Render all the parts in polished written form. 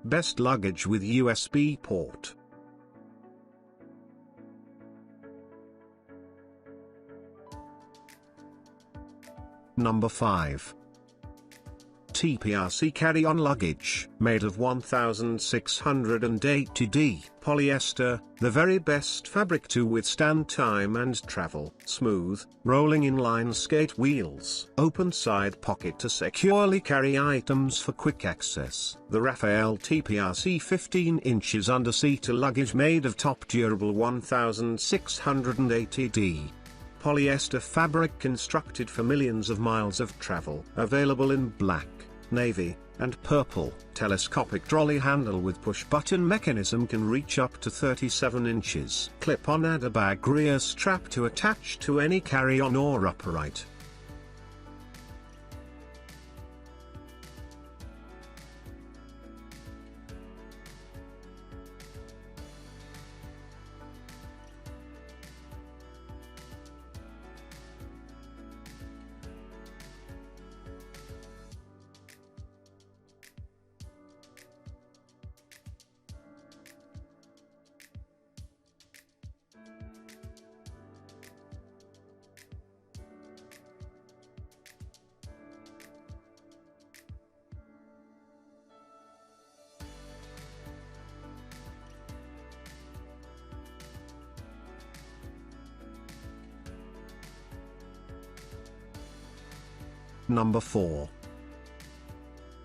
Best luggage with USB port. Number 5. TPRC carry-on luggage, made of 1680D polyester, the very best fabric to withstand time and travel. Smooth, rolling inline skate wheels. Open side pocket to securely carry items for quick access. The Raphael TPRC 15 inches Underseat luggage made of top durable 1680D polyester fabric constructed for millions of miles of travel. Available in black, navy, and purple. Telescopic trolley handle with push-button mechanism can reach up to 37 inches. Clip-on adder bag rear strap to attach to any carry-on or upright. Number 4.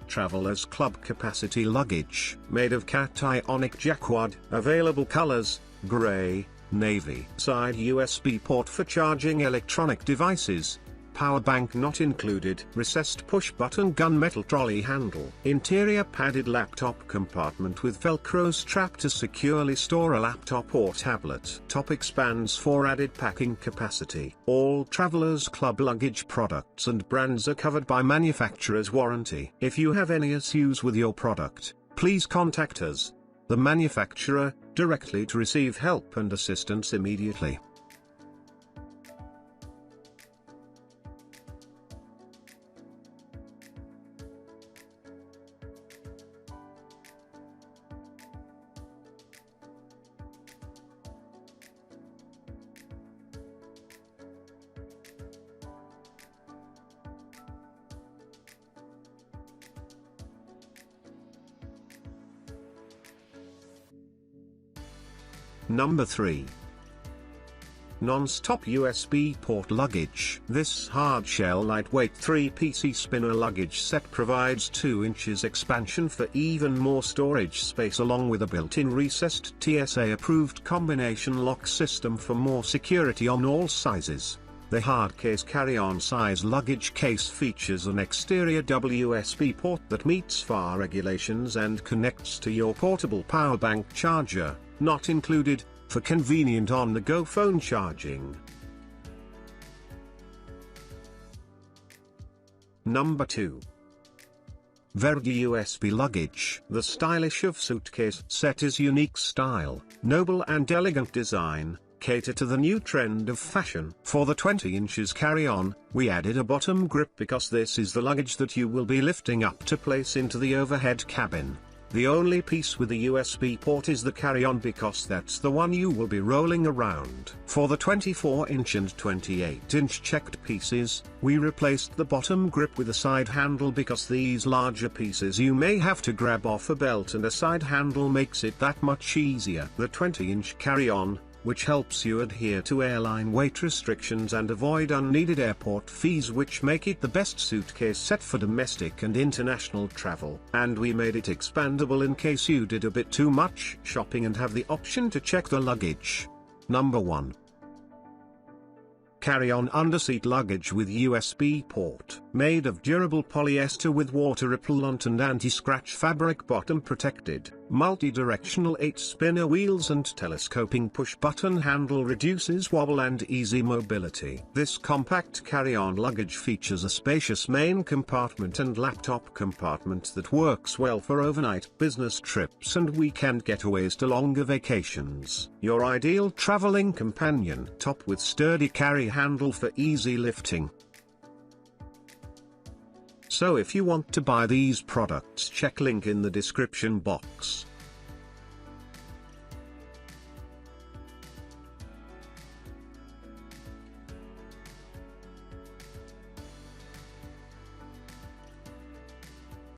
Travelers Club Capacity Luggage, made of cat ionic jacquard. Available colors: gray, navy. Side USB port for charging electronic devices. Power bank not included. Recessed push-button gunmetal trolley handle. Interior padded laptop compartment with Velcro strap to securely store a laptop or tablet. Top expands for added packing capacity. All Travelers Club luggage products and brands are covered by manufacturer's warranty. If you have any issues with your product, please contact us, the manufacturer, directly to receive help and assistance immediately. Number 3. Non-stop USB port luggage. This hardshell lightweight 3-piece spinner luggage set provides 2 inches expansion for even more storage space, along with a built-in recessed TSA-approved combination lock system for more security on all sizes. The hardcase carry-on size luggage case features an exterior USB port that meets FAR regulations and connects to your portable power bank charger, not included, for convenient on-the-go phone charging. Number 2. Verdi USB luggage. The stylish of suitcase set is unique style, noble and elegant design, cater to the new trend of fashion. For the 20 inches carry-on, we added a bottom grip because this is the luggage that you will be lifting up to place into the overhead cabin. The only piece with a USB port is the carry-on because that's the one you will be rolling around. For the 24-inch and 28-inch checked pieces, we replaced the bottom grip with a side handle because these larger pieces you may have to grab off a belt, and a side handle makes it that much easier. The 20-inch carry-on, which helps you adhere to airline weight restrictions and avoid unneeded airport fees, which make it the best suitcase set for domestic and international travel. And we made it expandable in case you did a bit too much shopping and have the option to check the luggage. Number 1. Carry-on underseat luggage with USB port. Made of durable polyester with water repellent and anti-scratch fabric, bottom protected. Multi-directional 8-spinner wheels and telescoping push-button handle reduces wobble and easy mobility. This compact carry-on luggage features a spacious main compartment and laptop compartment that works well for overnight business trips and weekend getaways to longer vacations. Your ideal traveling companion. Top with sturdy carry handle for easy lifting. So if you want to buy these products, check link in the description box.